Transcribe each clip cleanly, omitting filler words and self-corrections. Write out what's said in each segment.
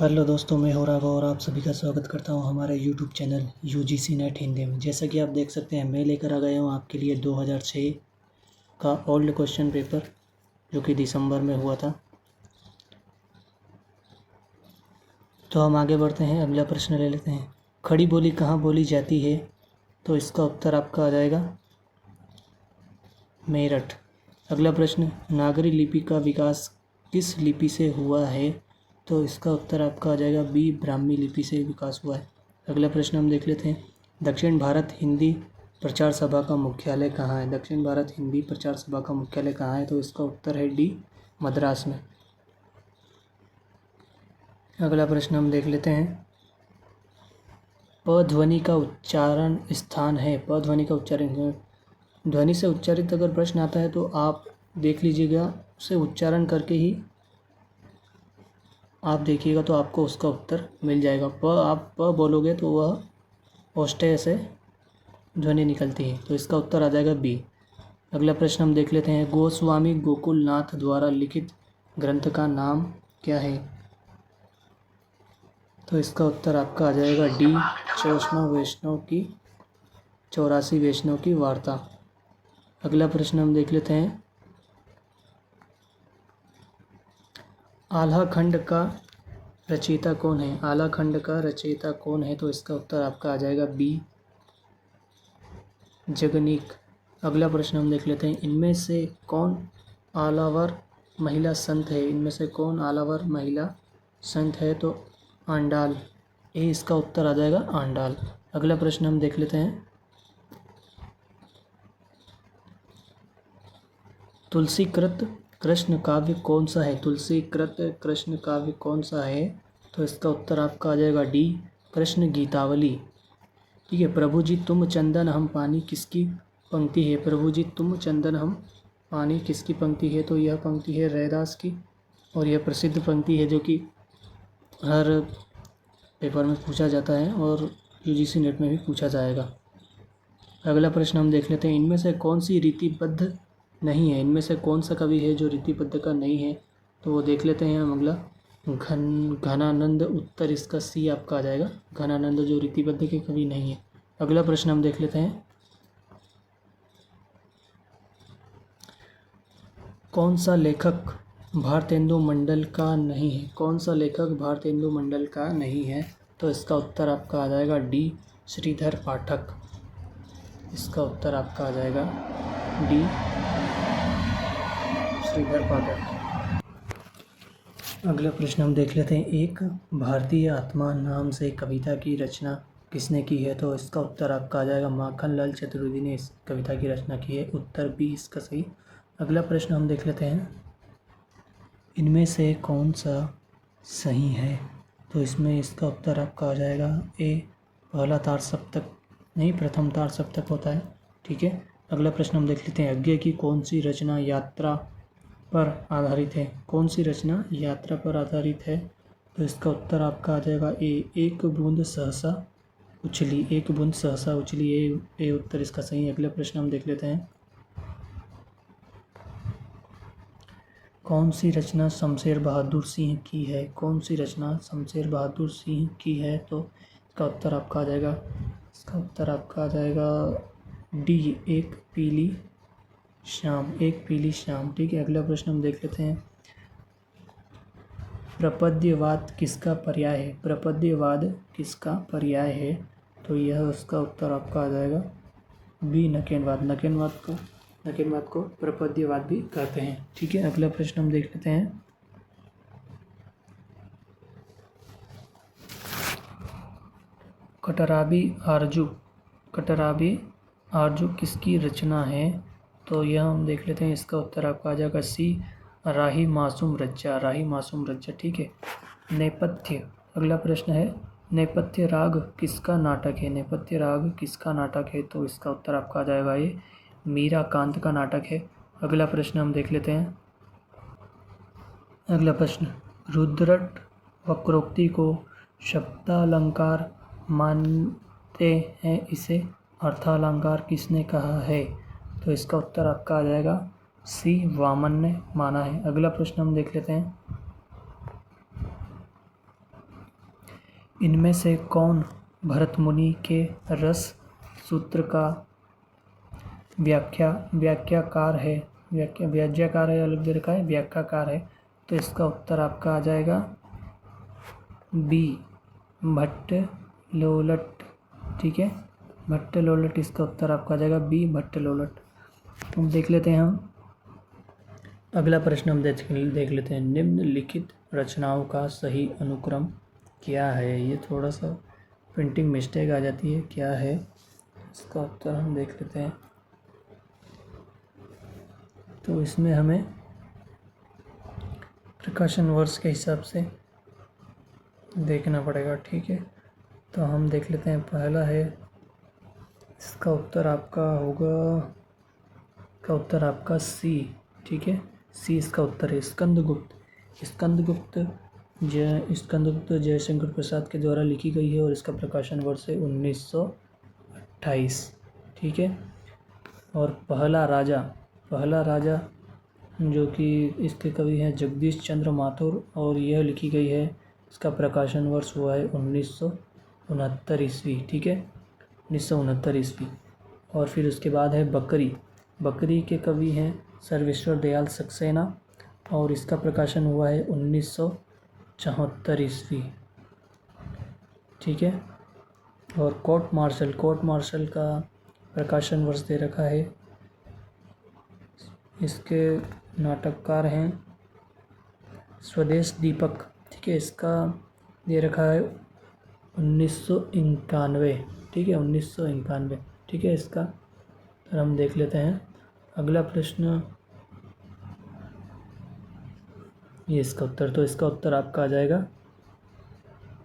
Hello दोस्तों, मैं हो राघव और आप सभी का स्वागत करता हूं हमारे YouTube channel UGC net Hindi में। जैसा कि आप देख सकते हैं, मैं लेकर आ गया हूं आपके लिए 2006 का ओल्ड क्वेश्चन पेपर जो कि दिसंबर में हुआ था। तो हम आगे बढ़ते हैं, अगला प्रश्न ले लेते हैं। खड़ी बोली कहाँ बोली जाती है? तो इसका उत्तर आपका आ जाएगा मेरठ। अगला प्रश्न, नागरी लिपि का विकास किस लिपि से हुआ है? तो इसका उत्तर आपका आ जाएगा बी, ब्राह्मी लिपि से विकास हुआ है। अगला प्रश्न हम देख लेते हैं। दक्षिण भारत हिंदी प्रचार सभा का मुख्यालय कहाँ है? दक्षिण भारत हिंदी प्रचार सभा का मुख्यालय कहाँ है? तो इसका उत्तर है डी, मद्रास में। अगला प्रश्न हम देख लेते हैं। प ध्वनि का उच्चारण स्थान है। प ध्वनि का उच्चारण, ध्वनि से उच्चारित अगर प्रश्न आता है तो आप देख लीजिएगा, उसे उच्चारण करके ही आप देखिएगा तो आपको उसका उत्तर मिल जाएगा। आप प बोलोगे तो वह ओष्ठ्य से ध्वनि निकलती है, तो इसका उत्तर आ जाएगा बी। अगला प्रश्न हम देख लेते हैं। गोस्वामी गोकुलनाथ द्वारा लिखित ग्रंथ का नाम क्या है? तो इसका उत्तर आपका आ जाएगा डी, 84 वैष्णव की वार्ता। अगला प्रश्न हम देख लेते हैं। आल्हा खंड का रचयिता कौन है? आल्हा खंड का रचयिता कौन है? तो इसका उत्तर आपका आ जाएगा बी, जगनीक। अगला प्रश्न हम देख लेते हैं। इनमें से कौन आलावर महिला संत है? इनमें से कौन आलावर महिला संत है? तो आंडाल, ये इसका उत्तर आ जाएगा आंडाल। अगला प्रश्न हम देख लेते हैं। तुलसीकृत कृष्ण काव्य कौन सा है? तुलसीकृत कृष्ण काव्य कौन सा है? तो इसका उत्तर आपका आ जाएगा डी, कृष्ण गीतावली। ठीक है। प्रभु जी तुम चंदन हम पानी किसकी पंक्ति है? प्रभु जी तुम चंदन हम पानी किसकी पंक्ति है? तो यह पंक्ति है रैदास की, और यह प्रसिद्ध पंक्ति है जो कि हर पेपर में पूछा जाता है और यूजीसी नेट में भी पूछा जाएगा। अगला प्रश्न हम देख लेते हैं। इनमें से कौन सी रीतिबद्ध नहीं है? इनमें से कौन सा कवि है जो रीतिबद्ध का नहीं है? तो वो देख लेते हैं हम। अगला घनानंद, उत्तर इसका सी आपका आ जाएगा, घनानंद जो रीतिबद्ध के कवि नहीं है। अगला प्रश्न हम देख लेते हैं। कौन सा लेखक भारतेंदु मंडल का नहीं है? कौन सा लेखक भारतेंदु मंडल का नहीं है? तो इसका उत्तर आपका आ जाएगा डी, श्रीधर पाठक। इसका उत्तर आपका आ जाएगा डी, श्रीधर पाठक। अगला प्रश्न हम देख लेते हैं। एक भारतीय आत्मा नाम से कविता की रचना किसने की है? तो इसका उत्तर आपका आ जाएगा माखनलाल चतुर्वेदी ने इस कविता की रचना की है। उत्तर बी इसका सही। अगला प्रश्न हम देख लेते हैं। इनमें से कौन सा सही है? तो इसमें इसका उत्तर आपका आ जाएगा ए, पहला तार सप्तक नहीं, प्रथम तार सप्तक होता है। ठीक है। अगला प्रश्न हम देख लेते हैं। यज्ञ की कौन सी रचना यात्रा पर आधारित है? कौन सी रचना यात्रा पर आधारित है? तो इसका उत्तर आपका आ जाएगा ए, एक बूंद सहसा उछली। एक बूंद सहसा उछली, ए उत्तर इसका सही है। अगला प्रश्न हम देख लेते हैं। कौन सी रचना शमशेर बहादुर सिंह की है? कौन सी रचना शमशेर बहादुर सिंह की है? तो इसका उत्तर आपका आ जाएगा डी, एक पीली शाम, एक पीली शाम। ठीक है। अगला प्रश्न हम देख लेते हैं। प्रपद्यवाद किसका पर्याय है? प्रपद्यवाद किसका पर्याय है? तो यह उसका उत्तर आपका आ जाएगा बी, नकेनवाद। नकेनवाद को प्रपद्यवाद भी कहते हैं। ठीक है। अगला प्रश्न हम देख लेते हैं। कटराबी आरजू किसकी रचना है? तो यह हम देख लेते हैं। इसका उत्तर आपका आ जाएगा सी, राही मासूम रज्जा। ठीक है। नेपथ्य, अगला प्रश्न है। नेपथ्य राग किसका नाटक है? नेपथ्य राग किसका नाटक है? तो इसका उत्तर आपका आ जाएगा ये, मीराकांत का नाटक है। अगला प्रश्न हम देख लेते हैं। अगला प्रश्न, रुद्रट वक्रोक्ति को शब्दालंकार मानते हैं, इसे अर्थालंकार किसने कहा है? तो इसका उत्तर आपका आ जाएगा सी, वामन ने माना है। अगला प्रश्न हम देख लेते हैं। इनमें से कौन भरत मुनि के रस सूत्र का व्याख्याकार है? व्याख्याकार है, अलग दे रखा है, व्याख्याकार है। तो इसका उत्तर आपका आ जाएगा बी, भट्टलोलट। ठीक है, भट्टलोलट इसका उत्तर आपका आ जाएगा बी, भट्टलोलट। हम देख लेते हैं, हम अगला प्रश्न हम देख लेते हैं। निम्नलिखित रचनाओं का सही अनुक्रम क्या है? ये थोड़ा सा प्रिंटिंग मिस्टेक आ जाती है, क्या है इसका उत्तर हम देख लेते हैं। तो इसमें हमें प्रकाशन वर्ष के हिसाब से देखना पड़ेगा। ठीक है, तो हम देख लेते हैं। पहला है, इसका उत्तर आपका होगा, इसका उत्तर आपका सी। ठीक है, सी इसका उत्तर है। स्कंदगुप्त जयशंकर प्रसाद के द्वारा लिखी गई है और इसका प्रकाशन वर्ष है 1928। ठीक है, और पहला राजा जो कि इसके कवि हैं जगदीश चंद्र माथुर और यह लिखी गई है, इसका प्रकाशन वर्ष हुआ है 1969 ईस्वी। ठीक है, 1969 ईस्वी। और फिर उसके बाद है बकरी के कवि हैं सर्वेश्वर दयाल सक्सेना और इसका प्रकाशन हुआ है 1974 ईस्वी। ठीक है, और कोर्ट मार्शल का प्रकाशन वर्ष दे रखा है, इसके नाटककार हैं स्वदेश दीपक। ठीक है, इसका दे रखा है 1991। ठीक है, 1991। ठीक है, इसका फिर हम देख लेते हैं। अगला प्रश्न, ये इसका उत्तर, तो इसका उत्तर आपका आ जाएगा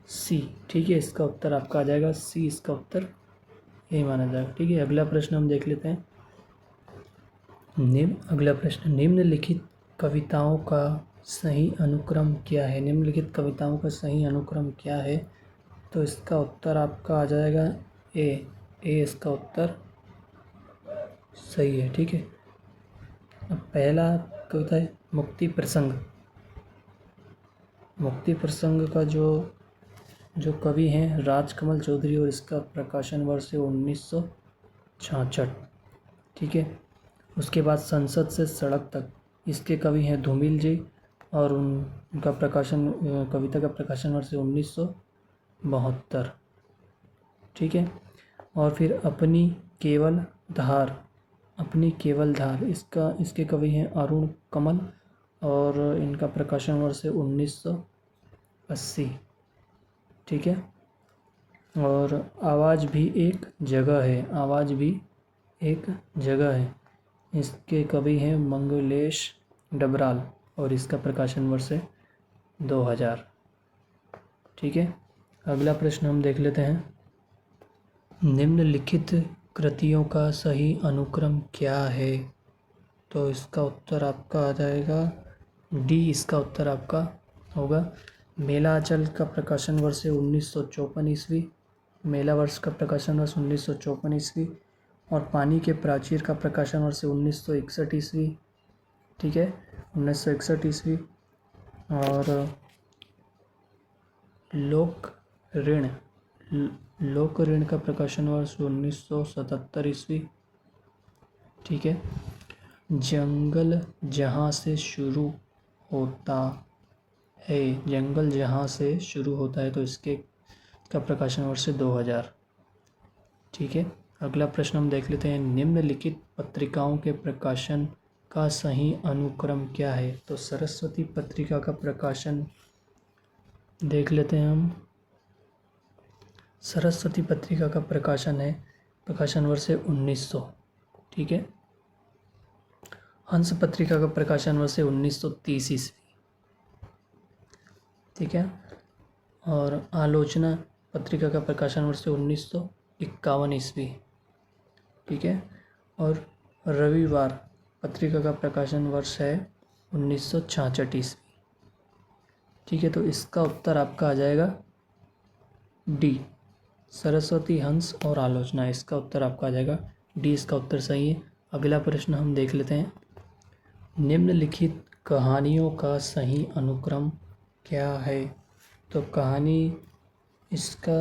सी। ठीक है, इसका उत्तर आपका आ जाएगा सी, इसका उत्तर यही माना जाएगा। ठीक है, अगला प्रश्न हम देख लेते हैं। अगला प्रश्न, निम्नलिखित कविताओं का सही अनुक्रम क्या है? निम्नलिखित कविताओं का सही अनुक्रम क्या है? तो इसका उत्तर आपका आ जाएगा ए, इसका उत्तर सही है। ठीक है, अब पहला कविता है मुक्ति प्रसंग का जो कवि हैं राजकमल चौधरी और इसका प्रकाशन वर्ष है 1966। ठीक है, उसके बाद संसद से सड़क तक, इसके कवि हैं धूमिल जी और उनका कविता का प्रकाशन वर्ष है 1972। ठीक है, और फिर अपनी केवल धार, इसके कवि हैं अरुण कमल और इनका प्रकाशन वर्ष है 1980। ठीक है, और आवाज़ भी एक जगह है, इसके कवि हैं मंगलेश डबराल और इसका प्रकाशन वर्ष है 2000। ठीक है, अगला प्रश्न हम देख लेते हैं। निम्नलिखित कृतियों का सही अनुक्रम क्या है? तो इसका उत्तर आपका आ जाएगा डी, इसका उत्तर आपका होगा मेला अचल का प्रकाशन वर्ष है 1954 ईस्वी, मेला वर्ष का प्रकाशन वर्ष 1954 ईस्वी, और पानी के प्राचीर का प्रकाशन वर्ष 1961 ईस्वी। ठीक है, 1961 ईस्वी, और लोक ऋण का प्रकाशन वर्ष 1977 ईस्वी। ठीक है, जंगल जहाँ से शुरू होता है, तो इसका प्रकाशन वर्ष है 2000। ठीक है, अगला प्रश्न हम देख लेते हैं। निम्नलिखित पत्रिकाओं के प्रकाशन का सही अनुक्रम क्या है? तो सरस्वती पत्रिका का प्रकाशन देख लेते हैं हम। सरस्वती पत्रिका का प्रकाशन वर्ष है 1900। ठीक है, हंस पत्रिका का प्रकाशन वर्ष है 1930 ईस्वी। ठीक है, और आलोचना पत्रिका का प्रकाशन वर्ष है 1951 ईस्वी। ठीक है, और रविवार पत्रिका का प्रकाशन वर्ष है 1966 ईस्वी। ठीक है, तो इसका उत्तर आपका आ जाएगा डी, सरस्वती, हंस और आलोचना, इसका उत्तर आपका आ जाएगा डी, इसका उत्तर सही है। अगला प्रश्न हम देख लेते हैं। निम्नलिखित कहानियों का सही अनुक्रम क्या है? तो कहानी इसका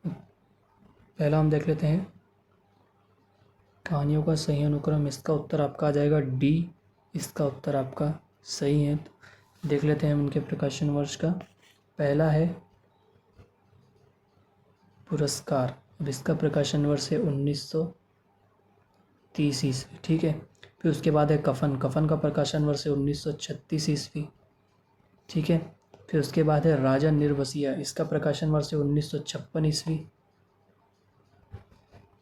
पहला हम देख लेते हैं कहानियों का सही अनुक्रम। इसका उत्तर आपका आ जाएगा डी। इसका उत्तर आपका सही है। तो देख लेते हैं हम इनके प्रकाशन वर्ष का। पहला है पुरस्कार। अब इसका प्रकाशन वर्ष है 1930 ईस्वी। ठीक है। फिर उसके बाद है कफन। कफन का प्रकाशन वर्ष है 1936 ईस्वी। ठीक है। फिर उसके बाद है राजा निर्वसिया। इसका प्रकाशन वर्ष है 1956 ईस्वी।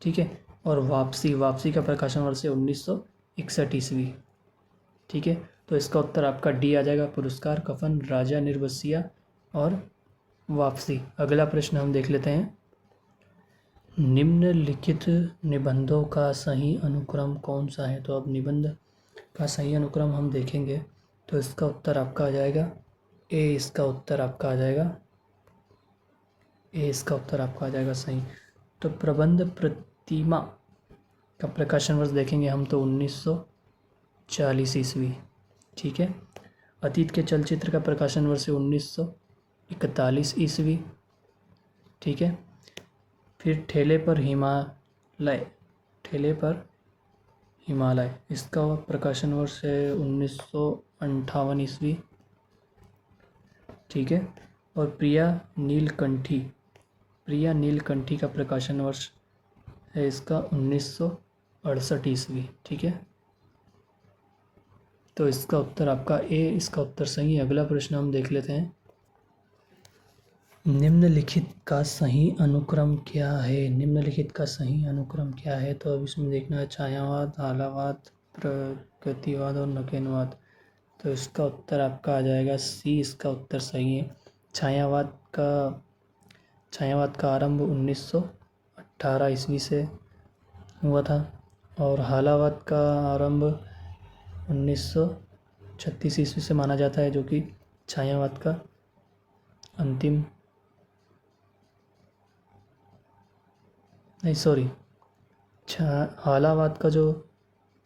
ठीक है। और वापसी। वापसी का प्रकाशन वर्ष है 1961 ईस्वी। ठीक है। तो इसका उत्तर आपका डी आ जाएगा। पुरस्कार, कफन, राजा निर्वसिया और वापसी। अगला प्रश्न हम देख लेते हैं। निम्नलिखित निबंधों का सही अनुक्रम कौन सा है। तो अब निबंध का सही अनुक्रम हम देखेंगे तो इसका उत्तर आपका आ जाएगा ए। इसका उत्तर आपका आ जाएगा ए। इसका उत्तर आपका आ जाएगा सही। तो प्रबंध प्रतिमा का प्रकाशन वर्ष देखेंगे हम तो 1940 ईस्वी। ठीक है। अतीत के चलचित्र का प्रकाशन वर्ष है 1941 ईस्वी। ठीक है। फिर ठेले पर हिमालय। ठेले पर हिमालय, इसका प्रकाशन वर्ष है 1958 ईस्वी। ठीक है। और प्रिया नीलकंठी। प्रिया नीलकंठी का प्रकाशन वर्ष है इसका 1968 ईस्वी। ठीक है। तो इसका उत्तर आपका ए। इसका उत्तर सही है। अगला प्रश्न हम देख लेते हैं। निम्नलिखित का सही अनुक्रम क्या है। निम्नलिखित का सही अनुक्रम क्या है। तो अब इसमें देखना है छायावाद, हालावाद, प्रगतिवाद और नकेनवाद। तो इसका उत्तर आपका आ जाएगा सी। इसका उत्तर सही है। छायावाद का आरंभ 1918 ईस्वी से हुआ था और हालावाद का आरंभ 1936 ईस्वी से माना जाता है, जो कि छायावाद का अंतिम नहीं सॉरी हालावाद का जो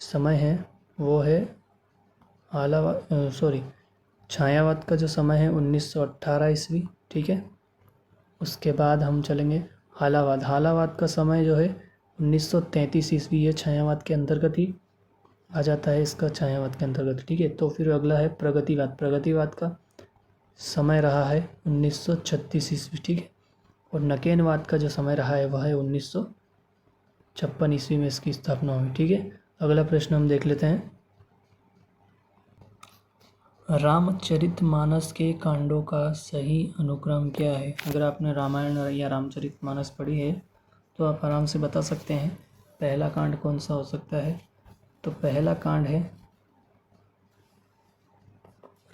समय है वो है छायावाद का जो समय है 1918 ईस्वी। ठीक है। उसके बाद हम चलेंगे हालावाद। हालावाद का समय जो है 1933 ईस्वी। ये छायावाद के अंतर्गत ही आ जाता है, इसका छायावाद के अंतर्गत। ठीक है। तो फिर अगला है प्रगतिवाद। प्रगतिवाद का समय रहा है 1936 ईस्वी। ठीक है। और नकेनवाद का जो समय रहा है वह है 1956 ईस्वी में इसकी स्थापना हुई। ठीक है। अगला प्रश्न हम देख लेते हैं। रामचरितमानस के कांडों का सही अनुक्रम क्या है। अगर आपने रामायण या रामचरितमानस पढ़ी है तो आप आराम से बता सकते हैं पहला कांड कौन सा हो सकता है। तो पहला कांड है,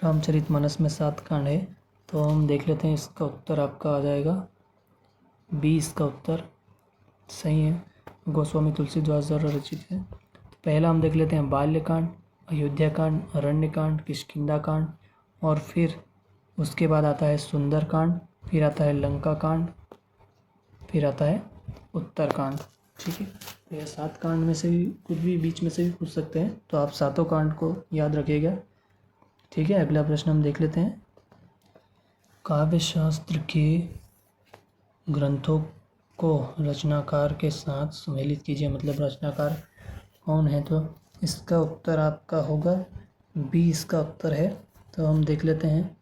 रामचरितमानस में 7 कांड है, तो हम देख लेते हैं। इसका उत्तर आपका आ जाएगा बी। इसका उत्तर सही है। गोस्वामी तुलसीदास द्वारा रचित है। तो पहला हम देख लेते हैं बाल्यकांड, अयोध्याकांड, अरण्यकांड, किष्किंधाकांड और फिर उसके बाद आता है सुंदरकांड, फिर आता है लंकाकांड, फिर आता है उत्तरकांड। ठीक है। तो यह 7 कांड में से भी कुछ भी बीच में से भी पूछ सकते हैं, तो आप 7 कांड को याद रखिएगा। ठीक है। अगला प्रश्न हम देख लेते हैं। काव्यशास्त्र के ग्रंथों को रचनाकार के साथ सुमेलित कीजिए। मतलब रचनाकार कौन है। तो इसका उत्तर आपका होगा बी। इसका उत्तर है। तो हम देख लेते हैं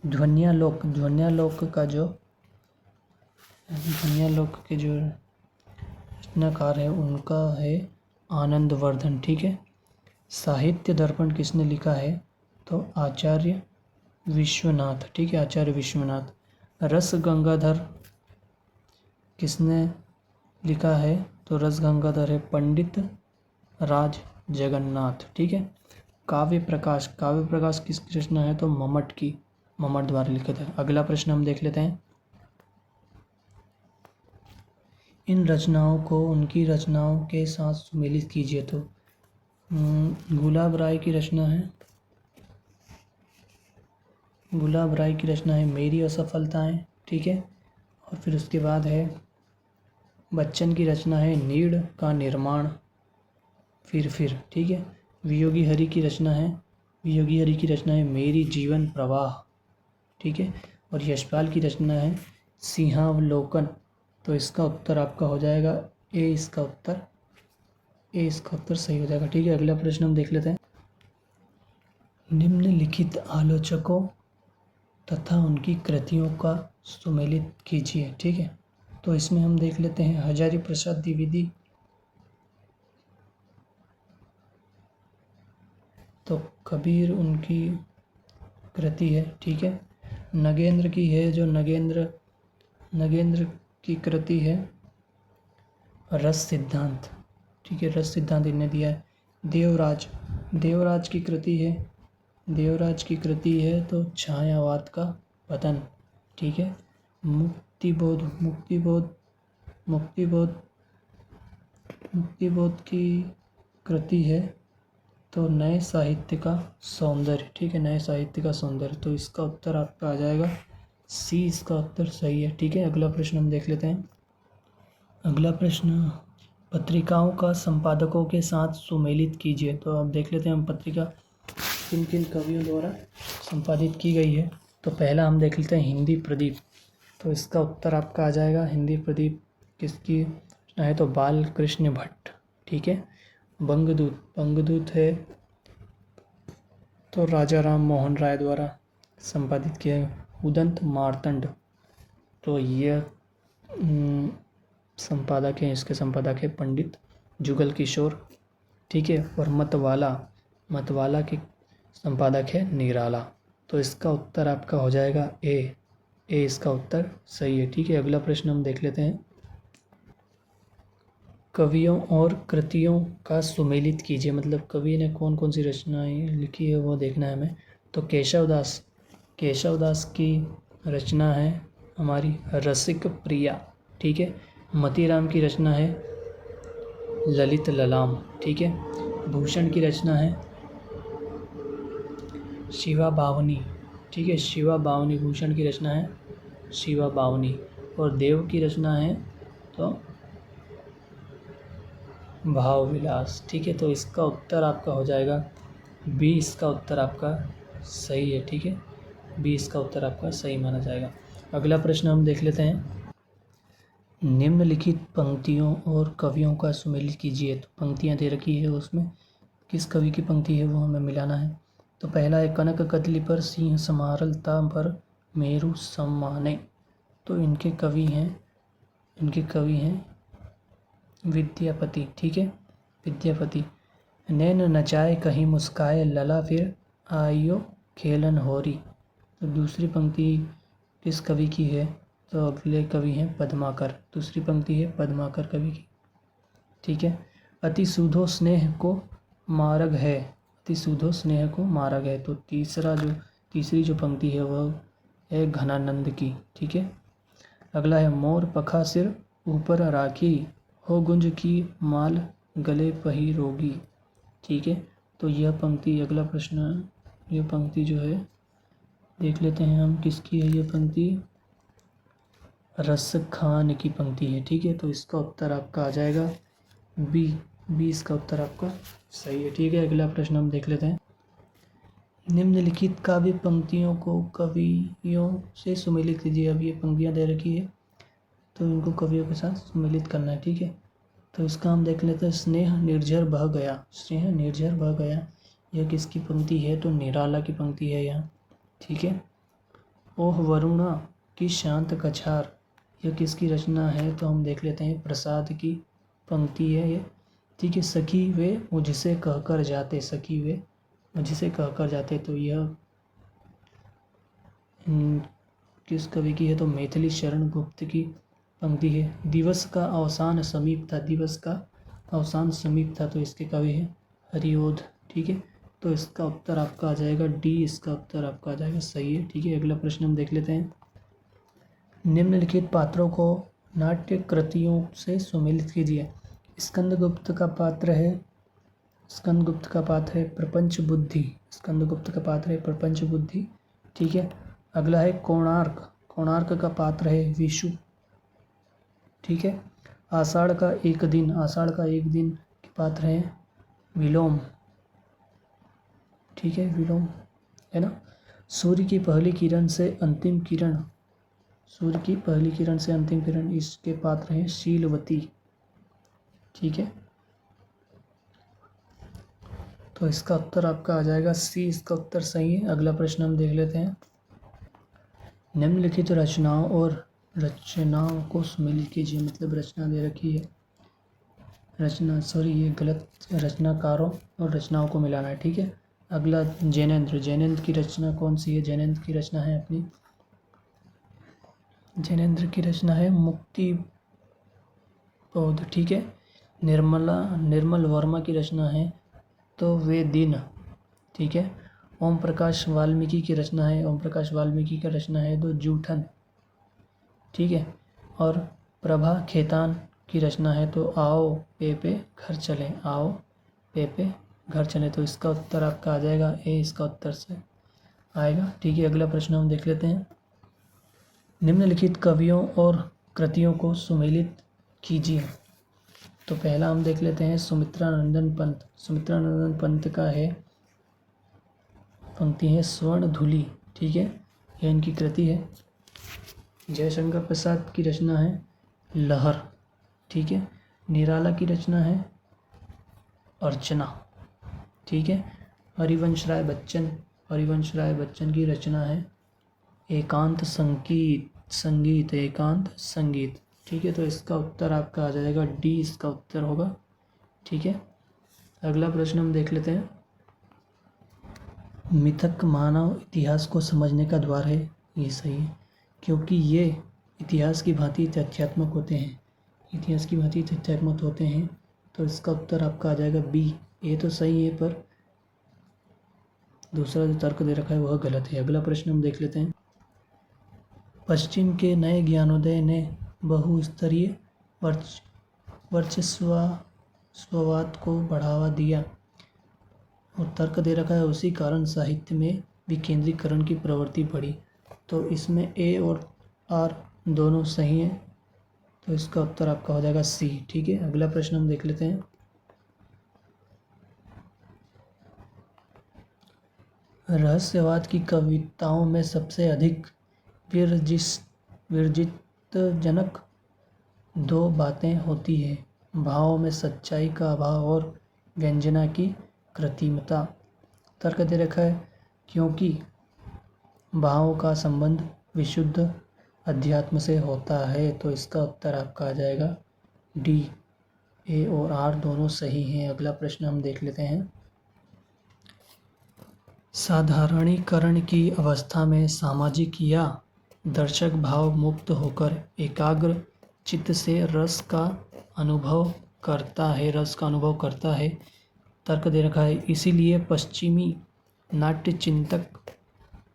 ध्वन्यालोक के जो रचनाकार है उनका है आनंदवर्धन। ठीक है। साहित्य दर्पण किसने लिखा है। तो आचार्य विश्वनाथ। ठीक है। आचार्य विश्वनाथ। रस गंगाधर किसने लिखा है। तो रस गंगाधर है पंडित राज जगन्नाथ। ठीक है। काव्य प्रकाश किसकी रचना है। तो मम्मट द्वारा लिखित है। अगला प्रश्न हम देख लेते हैं। इन रचनाओं को उनकी रचनाओं के साथ सुमेलित कीजिए। तो गुलाब राय की रचना है मेरी असफलताएं। ठीक है। और फिर उसके बाद है बच्चन की रचना है नीड़ का निर्माण। फिर ठीक है। वियोगी हरि की रचना है मेरी जीवन प्रवाह। ठीक है। और यशपाल की रचना है सिंहावलोकन। तो इसका उत्तर आपका हो जाएगा ए, इसका उत्तर सही हो जाएगा। ठीक है, अगला प्रश्न हम देख लेते हैं। निम्नलिखित आलोचकों तथा उनकी कृतियों का सुमेलित कीजिए। ठीक है, तो इसमें हम देख लेते हैं हजारी प्रसाद द्विवेदी। तो कबीर उनकी कृति है। ठीक है, नगेंद्र की है, जो नगेंद्र की कृति है रस सिद्धांत। ठीक है, रस सिद्धांत इन्हें दिया है। देवराज की कृति है तो छायावाद का पतन। ठीक है, मुक्तिबोध की कृति है तो नए साहित्य का सौंदर्य। ठीक है, नए साहित्य का सौंदर्य। तो इसका उत्तर आपका आ जाएगा सी, इसका उत्तर सही है। ठीक है, अगला प्रश्न हम देख लेते हैं। अगला प्रश्न, पत्रिकाओं का संपादकों के साथ सुमेलित कीजिए। तो अब देख लेते हैं हम पत्रिका किन किन कवियों द्वारा संपादित की गई है। तो पहला हम देख लेते हैं हिंदी प्रदीप। तो इसका उत्तर आपका आ जाएगा हिंदी प्रदीप किसकी रचना है, तो बाल कृष्ण भट्ट। ठीक है, बंगदूत है तो राजा राम मोहन राय द्वारा संपादित किया है। उदंत मार्तंड, तो यह संपादक है, इसके संपादक है पंडित जुगल किशोर। ठीक है, और मतवाला के संपादक है निराला। तो इसका उत्तर आपका हो जाएगा ए, इसका उत्तर सही है। ठीक है, अगला प्रश्न हम देख लेते हैं। कवियों और कृतियों का सुमेलित कीजिए, मतलब कवि ने कौन कौन सी रचनाएं लिखी है वो देखना है हमें। तो केशवदास की रचना है हमारी रसिक प्रिया। ठीक है, मतीराम की रचना है ललित ललाम। ठीक है, भूषण की रचना है शिवा बावनी। ठीक है, शिवा बावनी, भूषण की रचना है शिवा बावनी। और देव की रचना है तो भाव विलास। ठीक है, तो इसका उत्तर आपका हो जाएगा बी, इसका उत्तर आपका सही है। ठीक है, बी इसका उत्तर आपका सही माना जाएगा। अगला प्रश्न हम देख लेते हैं। निम्नलिखित पंक्तियों और कवियों का सुमेलित कीजिए। तो पंक्तियां दे रखी है, उसमें किस कवि की पंक्ति है वो हमें मिलाना है। तो पहला है कनक कदली पर सिंह समारलता पर मेरु सम्माने। तो इनके कवि हैं विद्यापति। ठीक है, विद्यापति। नैन नचाए कहीं मुस्काए लला फिर आइयो खेलन होरी। तो दूसरी पंक्ति किस कवि की है, तो अगले कवि हैं पद्माकर। दूसरी पंक्ति है पद्माकर कवि की। ठीक है, अति सुधो स्नेह को मार्ग है, तो तीसरी जो पंक्ति है वह है घनानंद की। ठीक है, अगला है मोर पखा सिर ऊपर राखी हो गुंज की माल गले पहिरोगी। ठीक है, तो यह पंक्ति, अगला प्रश्न, यह पंक्ति जो है देख लेते हैं हम किसकी है। यह पंक्ति रस खान की पंक्ति है। ठीक है, तो इसका उत्तर आपका आ जाएगा बी, इसका उत्तर आपका सही है। ठीक है, अगला प्रश्न हम देख लेते हैं। निम्नलिखित काव्य पंक्तियों को कवियों से सुमेलित कीजिए। अब ये पंक्तियाँ दे रखी है तो इनको कवियों के साथ सुमेलित करना है। ठीक है, तो इसका हम देख लेते हैं। स्नेह निर्झर बह गया, यह किसकी पंक्ति है, तो निराला की पंक्ति है यहाँ। ठीक है, ओह वरुणा की शांत कछार, यह किसकी रचना है, तो हम देख लेते हैं प्रसाद की पंक्ति है ये। ठीक है, सखी वे मुझसे कहकर जाते, तो यह किस कवि की है, तो मैथिली शरण गुप्त की पंक्ति है। दिवस का अवसान समीप था, तो इसके कवि हैं हरिओध। ठीक है, तो इसका उत्तर आपका आ जाएगा डी, इसका उत्तर आपका आ जाएगा सही है। ठीक है, अगला प्रश्न हम देख लेते हैं। निम्नलिखित पात्रों को नाट्य कृतियों से सुमेलित कीजिए। स्कंदगुप्त का पात्र है प्रपंच बुद्धि। ठीक है, अगला है कोणार्क का पात्र है विशु। ठीक है, आषाढ़ का एक दिन के पात्र हैं विलोम। ठीक है, विलोम है ना। सूर्य की पहली किरण से अंतिम किरण सूर्य की पहली किरण से अंतिम किरण, इसके पात्र हैं शीलवती। ठीक है, तो इसका उत्तर आपका आ जाएगा सी, इसका उत्तर सही है। अगला प्रश्न हम देख लेते हैं। निम्नलिखित रचनाओं और रचनाओं को सुमेलित कीजिए, मतलब रचना दे रखी है, रचना सॉरी ये गलत, रचनाकारों और रचनाओं को मिलाना है। ठीक है, अगला जैनेंद्र की रचना कौन सी है? जैनेंद्र की रचना है अपनी, जैनेंद्र की रचना है मुक्ति बोध। ठीक है, निर्मल वर्मा की रचना है तो वे दिन। ठीक है, ओम प्रकाश वाल्मीकि की रचना है, ओम प्रकाश वाल्मीकि की रचना है तो जूठन। ठीक है, और प्रभा खेतान की रचना है तो आओ पे घर चलें, आओ पे घर चलें। तो इसका उत्तर आपका आ जाएगा ए, इसका उत्तर से आएगा। ठीक है, अगला प्रश्न हम देख लेते हैं। निम्नलिखित कवियों और कृतियों को सुमेलित कीजिए। तो पहला हम देख लेते हैं सुमित्रा नंदन पंत। सुमित्रा नंदन पंत का है, पंक्ति है स्वर्ण धूलि। ठीक है, यह इनकी कृति है। जयशंकर प्रसाद की रचना है लहर। ठीक है, निराला की रचना है अर्चना। ठीक है, हरिवंश राय बच्चन की रचना है एकांत संगीत, एकांत संगीत। ठीक है, तो इसका उत्तर आपका आ जाएगा डी, इसका उत्तर होगा। ठीक है, अगला प्रश्न हम देख लेते हैं। मिथक मानव इतिहास को समझने का द्वार है, ये सही है, क्योंकि ये इतिहास की भांति तथ्यात्मक होते हैं, इतिहास की भांति तथ्यात्मक होते हैं। तो इसका उत्तर आपका आ जाएगा बी। ये तो सही है पर दूसरा जो तर्क दे रखा है वह गलत है। अगला प्रश्न हम देख लेते हैं। पश्चिम के नए ज्ञानोदय ने बहुस्तरीय वर्चस्ववाद को बढ़ावा दिया और तर्क दे रखा है उसी कारण साहित्य में विकेंद्रीकरण की प्रवृत्ति बढ़ी। तो इसमें ए और आर दोनों सही हैं, तो इसका उत्तर आपका हो जाएगा सी। ठीक है, अगला प्रश्न हम देख लेते हैं। रहस्यवाद की कविताओं में सबसे अधिक विरजितजनक दो बातें होती है, भावों में सच्चाई का अभाव और व्यंजना की कृत्रिमता। तर्क दे रखा है क्योंकि भावों का संबंध विशुद्ध अध्यात्म से होता है। तो इसका उत्तर आपका आ जाएगा डी। ए और आर दोनों सही हैं। अगला प्रश्न हम देख लेते हैं। साधारणीकरण की अवस्था में सामाजिक या दर्शक भाव मुक्त होकर एकाग्र चित्त से रस का अनुभव करता है। तर्क दे रखा है इसीलिए पश्चिमी नाट्य चिंतक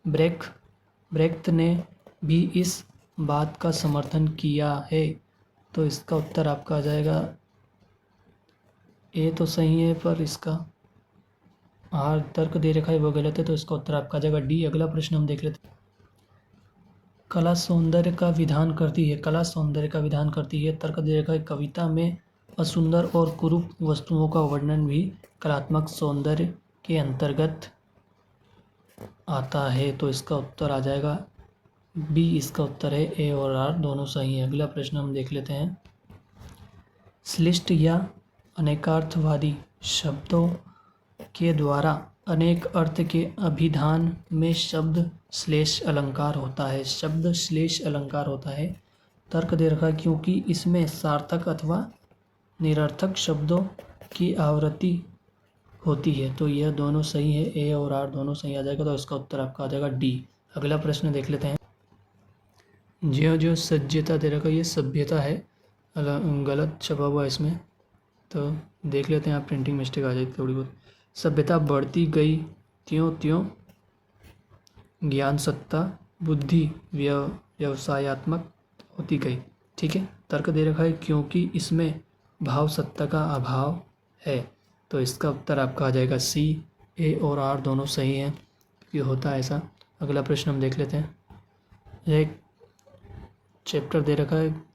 ब्रेख्त ने भी इस बात का समर्थन किया है। तो इसका उत्तर आपका आ जाएगा ए, तो सही है पर इसका आर तर्क दे रखा है वो गलत है, तो इसका उत्तर आपका आ जाएगा डी। अगला प्रश्न हम देख लेते हैं। कला सौंदर्य का विधान करती है। तर्क दे रखा है कविता में असुंदर और कुरूप वस्तुओं का वर्णन भी कलात्मक सौंदर्य के अंतर्गत आता है। तो इसका उत्तर आ जाएगा बी, इसका उत्तर है। ए और आर दोनों सही हैं। अगला प्रश्न हम देख लेते हैं। श्लिष्ट या अनेकार्थवादी शब्दों के द्वारा अनेक अर्थ के अभिधान में शब्द श्लेष अलंकार होता है। तर्क दे रखा क्योंकि इसमें सार्थक अथवा निरर्थक शब्दों की आवृत्ति होती है। तो यह दोनों सही है, ए और आर दोनों सही आ जाएगा। तो इसका उत्तर आपका आ जाएगा डी। अगला प्रश्न देख लेते हैं। ज्यों सभ्यता दे रखा, ये सभ्यता है, गलत छपा हुआ है इसमें, तो देख लेते हैं। आप प्रिंटिंग मिस्टेक आ जाएगी थोड़ी बहुत। सभ्यता बढ़ती गई त्यों त्यों ज्ञान सत्ता बुद्धि व्यवसायत्मक होती गई। ठीक है, तर्क दे रखा है क्योंकि इसमें भाव सत्ता का अभाव है। तो इसका उत्तर आपका आ जाएगा सी। ए और आर दोनों सही हैं, क्योंकि होता है ऐसा। अगला प्रश्न हम देख लेते हैं। एक चैप्टर दे रखा है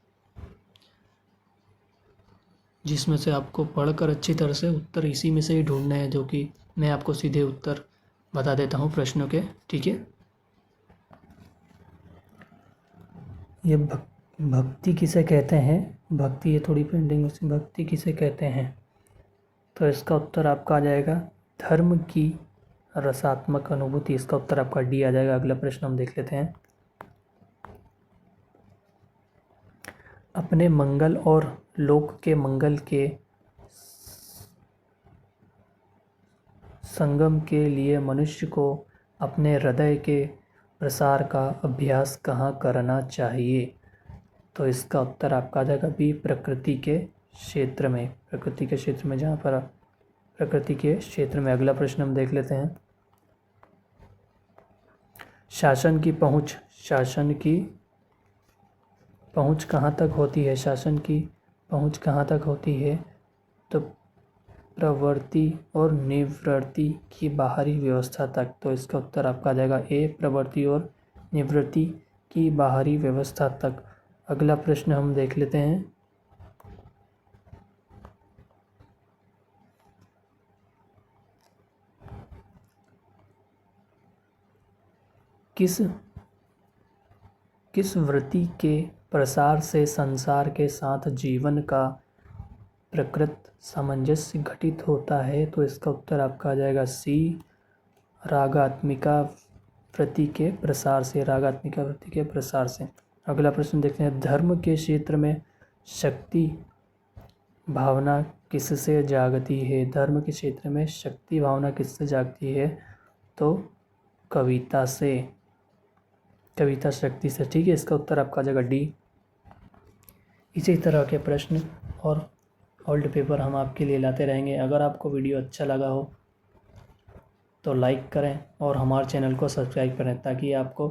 जिसमें से आपको पढ़कर अच्छी तरह से उत्तर इसी में से ही ढूंढने हैं, जो कि मैं आपको सीधे उत्तर बता देता हूँ प्रश्नों के। ठीक है, ये भक्ति किसे कहते हैं? भक्ति, ये थोड़ी पेंडिंग में, भक्ति किसे कहते हैं? तो इसका उत्तर आपका आ जाएगा धर्म की रसात्मक अनुभूति। इसका उत्तर आपका डी आ जाएगा। अगला प्रश्न हम देख लेते हैं। अपने मंगल और लोक के मंगल के संगम के लिए मनुष्य को अपने हृदय के प्रसार का अभ्यास कहाँ करना चाहिए? तो इसका उत्तर आपका आ जाएगा बी, प्रकृति के क्षेत्र में। प्रकृति के क्षेत्र में, जहाँ पर प्रकृति के क्षेत्र में। अगला प्रश्न हम देख लेते हैं। शासन की पहुँच कहाँ तक होती है? शासन की पहुँच कहाँ तक होती है? तो प्रवृत्ति और निवृत्ति की बाहरी व्यवस्था तक। तो इसका उत्तर आपका आ जाएगा ए, प्रवृत्ति और निवृत्ति की बाहरी व्यवस्था तक। अगला प्रश्न हम देख लेते हैं। किस वृत्ति के प्रसार से संसार के साथ जीवन का प्रकृत सामंजस्य घटित होता है? तो इसका उत्तर आपका आ जाएगा सी, रागात्मिका वृत्ति के प्रसार से। रागात्मिका वृत्ति के प्रसार से। अगला प्रश्न देखते हैं। धर्म के क्षेत्र में शक्ति भावना किससे जागती है? धर्म के क्षेत्र में शक्ति भावना किससे जागती है? तो कविता से, कविता शक्ति से। ठीक है, इसका उत्तर आपका आ जाएगा डी। इसी तरह के प्रश्न और ओल्ड पेपर हम आपके लिए लाते रहेंगे। अगर आपको वीडियो अच्छा लगा हो तो लाइक करें और हमारे चैनल को सब्सक्राइब करें, ताकि आपको